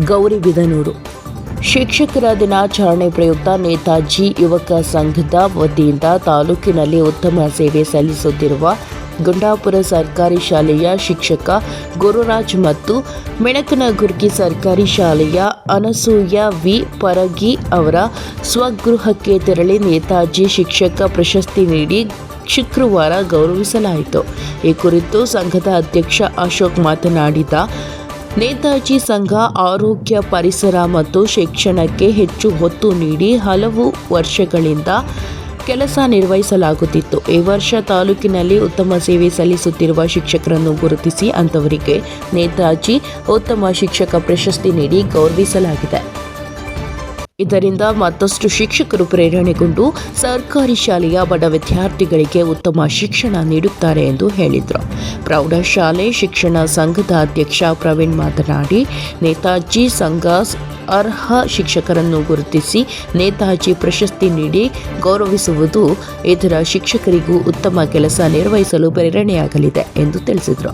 ಗೌರಿಬಿದನೂರು. ಶಿಕ್ಷಕರ ದಿನಾಚರಣೆ ಪ್ರಯುಕ್ತ ನೇತಾಜಿ ಯುವಕ ಸಂಘದ ವತಿಯಿಂದ ತಾಲೂಕಿನಲ್ಲಿ ಉತ್ತಮ ಸೇವೆ ಸಲ್ಲಿಸುತ್ತಿರುವ ಗುಂಡಾಪುರ ಸರ್ಕಾರಿ ಶಾಲೆಯ ಶಿಕ್ಷಕ ಗುರುರಾಜ್ ಮತ್ತು ಮೆಣಕನಗುರ್ಗಿ ಸರ್ಕಾರಿ ಶಾಲೆಯ ಅನಸೂಯ ವಿ ಪರಗಿ ಅವರ ಸ್ವಗೃಹಕ್ಕೆ ತೆರಳಿ ನೇತಾಜಿ ಶಿಕ್ಷಕ ಪ್ರಶಸ್ತಿ ನೀಡಿ ಶುಕ್ರವಾರ ಗೌರವಿಸಲಾಯಿತು. ಈ ಕುರಿತು ಸಂಘದ ಅಧ್ಯಕ್ಷ ಅಶೋಕ್ ಮಾತನಾಡಿದ, ನೇತಾಜಿ ಸಂಘ ಆರೋಗ್ಯ, ಪರಿಸರ ಮತ್ತು ಶಿಕ್ಷಣಕ್ಕೆ ಹೆಚ್ಚು ಒತ್ತು ನೀಡಿ ಹಲವು ವರ್ಷಗಳಿಂದ ಕೆಲಸ ನಿರ್ವಹಿಸಲಾಗುತ್ತಿತ್ತು. ಈ ವರ್ಷ ತಾಲೂಕಿನಲ್ಲಿ ಉತ್ತಮ ಸೇವೆ ಸಲ್ಲಿಸುತ್ತಿರುವ ಶಿಕ್ಷಕರನ್ನು ಗುರುತಿಸಿ ಅಂತವರಿಗೆ ನೇತಾಜಿ ಉತ್ತಮ ಶಿಕ್ಷಕ ಪ್ರಶಸ್ತಿ ನೀಡಿ ಗೌರವಿಸಲಾಗಿದೆ. ಇದರಿಂದ ಮತ್ತಷ್ಟು ಶಿಕ್ಷಕರು ಪ್ರೇರಣೆಗೊಂಡು ಸರ್ಕಾರಿ ಶಾಲೆಯ ಬಡ ವಿದ್ಯಾರ್ಥಿಗಳಿಗೆ ಉತ್ತಮ ಶಿಕ್ಷಣ ನೀಡುತ್ತಾರೆ ಎಂದು ಹೇಳಿದರು. ಪ್ರೌಢಶಾಲೆ ಶಿಕ್ಷಣ ಸಂಘದ ಅಧ್ಯಕ್ಷ ಪ್ರವೀಣ್ ಮಾತನಾಡಿ, ನೇತಾಜಿ ಸಂಘ ಅರ್ಹ ಶಿಕ್ಷಕರನ್ನು ಗುರುತಿಸಿ ನೇತಾಜಿ ಪ್ರಶಸ್ತಿ ನೀಡಿ ಗೌರವಿಸುವುದು ಇತರ ಶಿಕ್ಷಕರಿಗೂ ಉತ್ತಮ ಕೆಲಸ ನಿರ್ವಹಿಸಲು ಪ್ರೇರಣೆಯಾಗಲಿದೆ ಎಂದು ತಿಳಿಸಿದರು.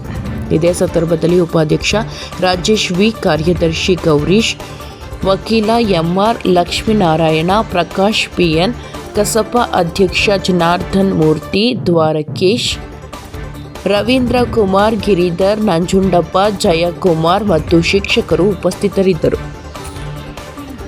ಇದೇ ಸಂದರ್ಭದಲ್ಲಿ ಉಪಾಧ್ಯಕ್ಷ ರಾಜೇಶ್ ವಿ, ಕಾರ್ಯದರ್ಶಿ ಗೌರೀಶ್, ವಕೀಲ ಎಂಆರ್ ಲಕ್ಷ್ಮೀನಾರಾಯಣ, ಪ್ರಕಾಶ್ ಪಿಎನ್, ಕಸಪ ಅಧ್ಯಕ್ಷ ಜನಾರ್ದನ್ ಮೂರ್ತಿ, ದ್ವಾರಕೇಶ್, ರವೀಂದ್ರ ಕುಮಾರ್, ಗಿರಿಧರ್, ನಂಜುಂಡಪ್ಪ, ಜಯಕುಮಾರ್ ಮತ್ತು ಶಿಕ್ಷಕರು ಉಪಸ್ಥಿತರಿದ್ದರು.